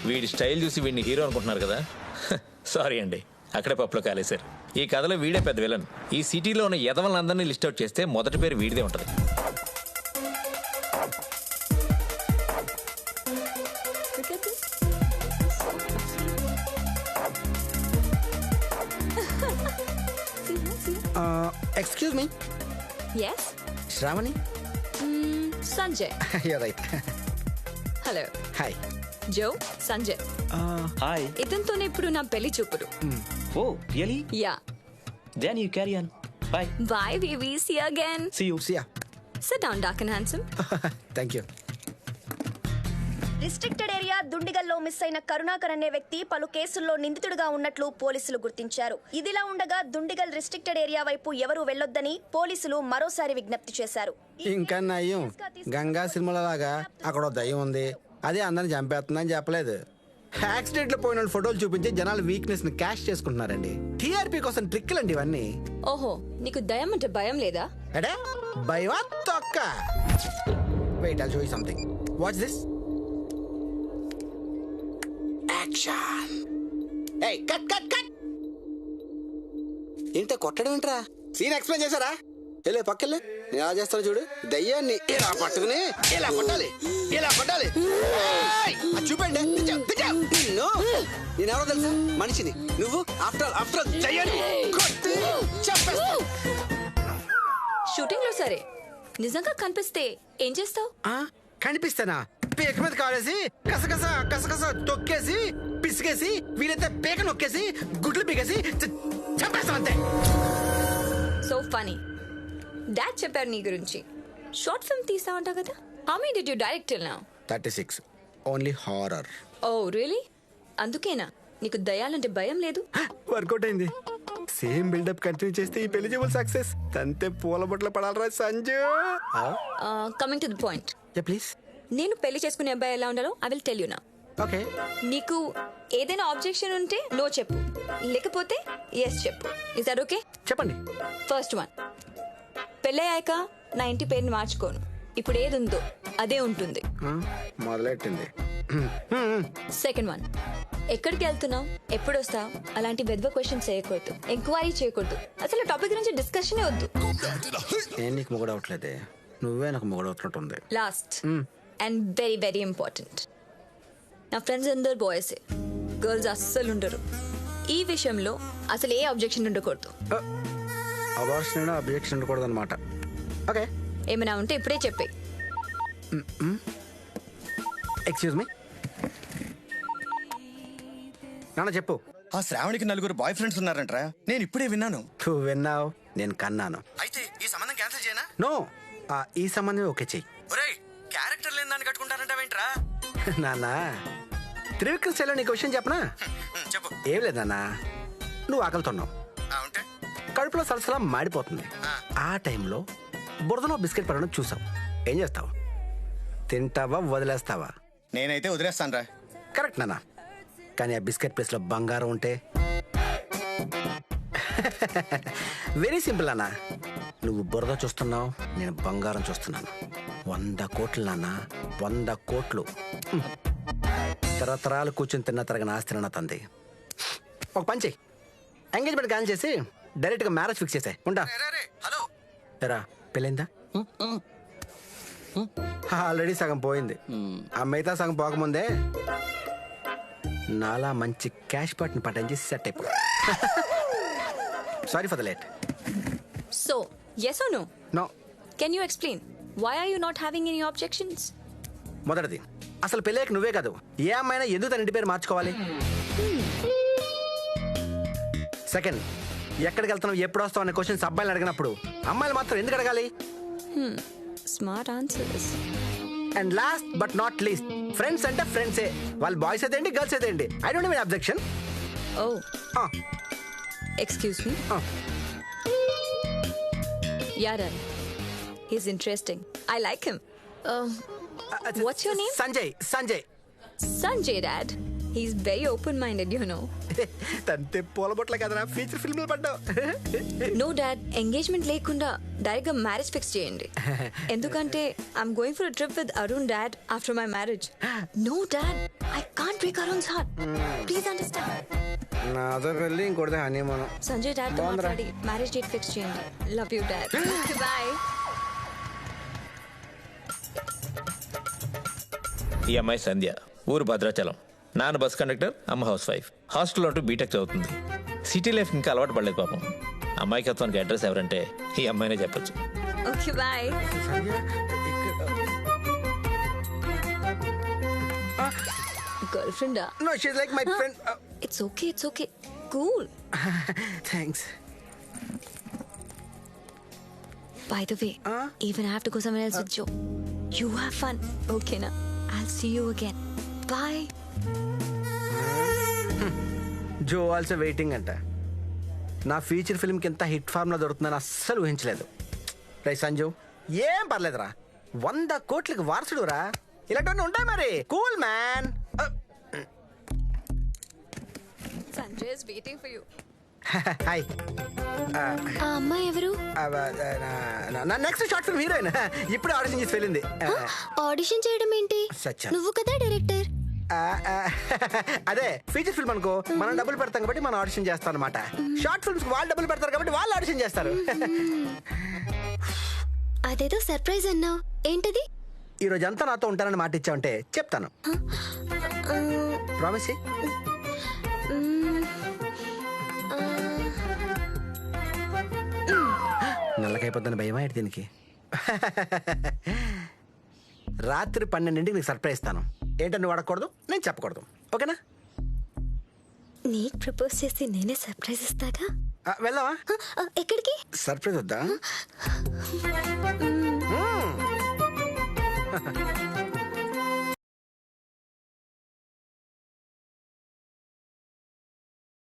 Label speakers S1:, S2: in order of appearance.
S1: వీడి స్టైల్ చూసి వీడిని హీరో అనుకుంటున్నారు కదా. సారీ అండి, అక్కడే పప్పులో కాలేశారు. ఈ కథలో వీడే పెద్ద విలన్. ఈ సిటీలో ఉన్న ఎదవలందరినీ లిస్ట్ అవుట్ చేస్తే మొదటి పేరు వీడిదే ఉంటుంది.
S2: Excuse me.
S3: Yes?
S2: Sravani.
S3: Sanjay.
S2: You're right.
S3: Hello.
S2: Hi.
S3: Joe, Sanjay.
S4: Hi.
S3: ఇతనితోనే ఇప్పుడు నా పెళ్లి చూపులు.
S4: Oh, really?
S3: Yeah.
S4: Then you carry on. Bye.
S3: Bye, baby. See you again.
S4: See you.
S2: See ya.
S3: Sit down, dark and handsome.
S2: Thank you.
S5: Restricted area దుండిగల్లో miss అయిన కరుణాకర్ అనే వ్యక్తి పలు కేసుల్లో నిందితుడిగా ఉన్నట్లు పోలీసులు గుర్తించారు. ఇదిలా ఉండగా దుండిగల్ రిస్ట్రిక్టెడ్ ఏరియా వైపు ఎవరూ వెళ్లొద్దని పోలీసులు మరోసారి విజ్ఞప్తి చేశారు.
S2: ఇంకా నయ్యం, గంగా సినిమాల లాగా అక్కడ దయ్యం ఉంది, అదే అందరిని చంపేస్తుందని చెప్పలేదు. యాక్సిడెంట్ లో పోయిన ఫోటోలు చూపించి జనాల వీక్నెస్ ని క్యాష్ చేసుకుంటున్నారండి. టీఆర్పీ కోసం ట్రిక్లు అండి ఇవన్నీ.
S3: ఓహో, నీకు దయం అంటే భయం లేదా?
S2: అడే భయమా తొక్క. Wait I'll show you something. What's this? Action. ఏయ్ కట్ కట్ కట్. ఏంట కొట్టడం ఏంట్రా? సీన్ ఎక్స్ప్లెయిన్ చేశారా? వెళ్ళే పక్కలే, నేను ఎలా చేస్తాను చూడు. దయ్యాన్ని ఇలా పట్టుకుని ఇలా కొట్టాలి, ఇలా కొట్టాలి. చూపండి. నిన్ను నేనెవరో తెలుసా? మనిషిని. నువ్వు ఆఫ్టర్ దయ్యాన్ని కొట్టి చంపేస్తా.
S3: షూటింగ్ లో సరే, నిజంగా కనిపిస్తే ఏం చేస్తావు?
S2: కనిపిస్తానా? పేక మీద కాలేసి కసకస కసకస తొక్కేసి పిసికేసి వీలైతే పేక నొక్కేసి గుడ్లు పీకేసి చంపేస్తాం అంతే.
S3: So funny. డాడ్ చెప్పారు నీ గురించి. షార్ట్ ఫిల్మ్ తీసావంటావు కదా. How many did you direct till now?
S2: 36. Only horror.
S3: Oh really? అందుకేనా నీకు దయాలంటే భయం లేదు?
S2: వర్కౌట్ అయింది. సేమ్ బిల్డప్ కంటిన్యూ చేస్తే ఈ పెళ్లి జీవులు సక్సెస్. తంతే పూల బొట్ల పడాలరా Sanju.
S3: Coming to the point.
S2: Please.
S3: నేను పెళ్లి చేసుకునే అబ్బాయి ఎలా ఉండాలో I will tell you now.
S2: Okay.
S3: నీకు ఏదైనా ఆబ్జెక్షన్ ఉంటే నో చెప్పు, లేకపోతే ఎస్ చెప్పు. Is that okay?
S2: చెప్పండి.
S3: ఫస్ట్ వన్, పెళ్ళయ్యాక నా ఇంటి పేరుని మార్చుకోను. ఇప్పుడు ఏది ఉందో అదే ఉంటుంది.
S2: మొదలెట్టింది.
S3: సెకండ్ వన్, ఎక్కడికి వెళ్తున్నావు, ఎప్పుడు వస్తావు, అలాంటి వెధవ క్వశ్చన్స్ చేయకూడదు, ఎంక్వైరీ చేయకూడదు. అసలు టాపిక్ గురించి డిస్కషనే వద్దు.
S2: నేను నీకు మొగడవట్లేదే, నువ్వే నాకు మొగడవుతున్నట్టుంది.
S3: Last and very very important, నా ఫ్రెండ్స్ అందరు బాయ్సే, గర్ల్స్ అస్సలు ఉండరు. ఈ విషయంలో అసలు ఏ అబ్జెక్షన్ ఉండకూడదు.
S2: అబార్షన్ అబ్జెక్షన్ ఉండకూడదు అనమాట. ఓకే.
S3: ఏమైనా ఉంటే ఇప్పుడే చెప్పే.
S2: ఎక్స్క్యూజ్ మీ నాన్న, చెప్పు.
S6: ఆ శ్రావణికి 4 బాయ్ ఫ్రెండ్స్ ఉన్నారంట్రా, నేను ఇప్పుడే విన్నాను.
S2: నువ్వు విన్నావు, నేను కన్నాను.
S6: అయితే ఈ సంబంధం క్యాన్సిల్ చేయనా?
S2: నో, ఈ సంబంధం ఓకే చెయ్యి.
S6: ఒరేయ్, క్యారెక్టర్ లేని దాన్ని కట్టుకుంటారంటావేంట్రా?
S2: నాన్న, త్రివిక్రమ్ స్టైల్లో నీకు విషయం చెప్పనా?
S6: చెప్పు.
S2: ఏం లేదు నాన్న, నువ్వు ఆకలితున్నావు,
S6: ఉంటే
S2: కడుపులో సలసలా మాడిపోతుంది. ఆ టైంలో బురదలో బిస్కెట్ పడడం చూసావు, ఏం చేస్తావు? తింటావా వదిలేస్తావా?
S6: నేనైతే వదిలేస్తానురా.
S2: కరెక్ట్ నాన్న, కానీ ఆ బిస్కెట్ ప్లేస్ లో బంగారం ఉంటే? వెరీ సింపుల్ అన్న, నువ్వు బురద చూస్తున్నావు, నేను బంగారం చూస్తున్నాను. 100 కోట్లు నాన్న, 100 కోట్లు. తరతరాలు కూర్చొని తిన్న తరగని ఆస్తి నా తంది. ఒక పని చెయ్యి, ఎంగేజ్మెంట్ క్యాన్సిల్ చేసి డైరెక్ట్ గా మ్యారేజ్ ఫిక్స్ చేసే. ఉంటా.
S6: హలో,
S2: ఎరా పెళ్ళైందా? ఆల్రెడీ సగం పోయింది, ఆ మిగతా సగం పోకముందే నాలా మంచి క్యాష్ పార్ట్ని పట్టించి సెట్ అయిపో. Sorry for the late.
S3: So yes or no?
S2: No.
S3: Can you explain why are you not having any objections?
S2: మొదటిది, అసలు పెళ్ళాక నువ్వే కాదు ఏ అమ్మాయినా ఎందుకు తన ఇంటి పేరు మార్చుకోవాలి? సెకండ్, ఎక్కడికి వెళ్తున్నావు, ఎప్పుడు వస్తావు అనే క్వశ్చన్స్ అబ్బాయిలు అడిగినప్పుడు అమ్మాయిలు మాత్రం ఎందుకు అడగాలి?
S3: Smart answers.
S2: And last but not least, friends అంటే ఫ్రెండ్సే, వాళ్ళు బాయ్స్ అయితే ఏంటి, గర్ల్స్ అయితే ఏంటి. I don't have any objection.
S3: Oh, excuse me. Yaran, he's interesting. I like him. What's your name?
S2: Sanjay.
S3: Sanjay, Dad. He's very open minded you know.
S2: తంతే పూలబొట్ల కదరా ఫీచర్ ఫిల్మ్ పడ్డావు.
S3: నో డాడ్, ఎంగేజ్మెంట్ లేకుండా direct గా marriage fix చేయండి. ఎందుకంటే I'm going for trip with Arun dad after my marriage. No dad, I can't break Arun's heart. Please understand.
S2: నాతో పెళ్ళి ఇంకోటిదే హనీమూన్.
S3: సంజయ్ డాడ్ తో మాట్లాడి మ్యారేజ్ డేట్ ఫిక్స్ చేయండి. Love you dad. బాయ్.
S1: ఈ అమ్మాయి సంధ్య, ఊరు భద్రాచలం. నాన్న బస్ కండక్టర్, అమ్మ హౌస్ వైఫ్. హాస్టల్లో ఉంటూ బీటెక్ చదువుతుంది. సిటీ లైఫ్ ఇంకా అలవాటు పడలేదు పాపం. అమ్మాయికత్వానికి అడ్రస్ ఎవరంటే ఈ అమ్మాయినే చెప్పొచ్చు.
S3: Okay boy. గర్ల్ ఫ్రెండా?
S2: No she's like my friend.
S3: It's okay, it's okay, cool.
S2: Thanks.
S3: By the way, even I have to go somewhere else with Joe. You have fun, okay na? I'll see you again. Bye.
S2: Joe also waiting అంట. నా feature ఫిల్మ్కి ఎంత hit ఫార్మ్లో దొరుకుతుందని అస్సలు ఊహించలేదు. రై సంజు, ఏం పర్లేదురా, 100 కోట్లకి వారసుడు రా. ఇలాంటివన్నీ ఉంటాయి మరి. Cool man.
S3: Sanjay is waiting for you.
S2: Hi.
S7: ఆ అమ్మాయి ఎవరు?
S2: నా నెక్స్ట్ షార్ట్ ఫిల్మ్ హీరోయిన్. ఇప్పుడే ఆడిషన్ చేసి వెళ్ళింది.
S7: ఆడిషన్ చేయడం ఏంటి?
S2: సత్యం.
S7: నువ్వు కదా డైరెక్టర్.
S2: అదే ఫీచర్ ఫిల్మ్ అనుకో, మనం డబ్బులు పెడతాం కాబట్టి మనం ఆడిషన్ చేస్తాం అనమాట. షార్ట్ ఫిల్మ్స్ వాళ్ళు డబ్బులు పెడతారు కాబట్టి వాళ్ళు ఆడిషన్ చేస్తారు.
S7: అదేదో సర్ప్రైజ్ అన్నావు, ఏంటది?
S2: ఈ రోజు అంతా నాతో ఉంటానని మాట ఇచ్చావంటే చెప్తాను. ప్రామిస్. నల్లకైపోద్దని భయమా ఏంటి దీనికి? రాత్రి 12ంటికి నీకు సర్ప్రైజ్ ఇస్తాను. ఏంటో నువ్వు అడగకూడదు, నేను చెప్పకూడదు, ఓకేనా?
S7: నీకు ప్రపోజ్ చేసి నేనే సర్ప్రైజ్ ఇస్తాగా.
S2: వెళ్దామా?
S7: ఎక్కడికి?
S2: సర్ప్రైజ్ వద్దా?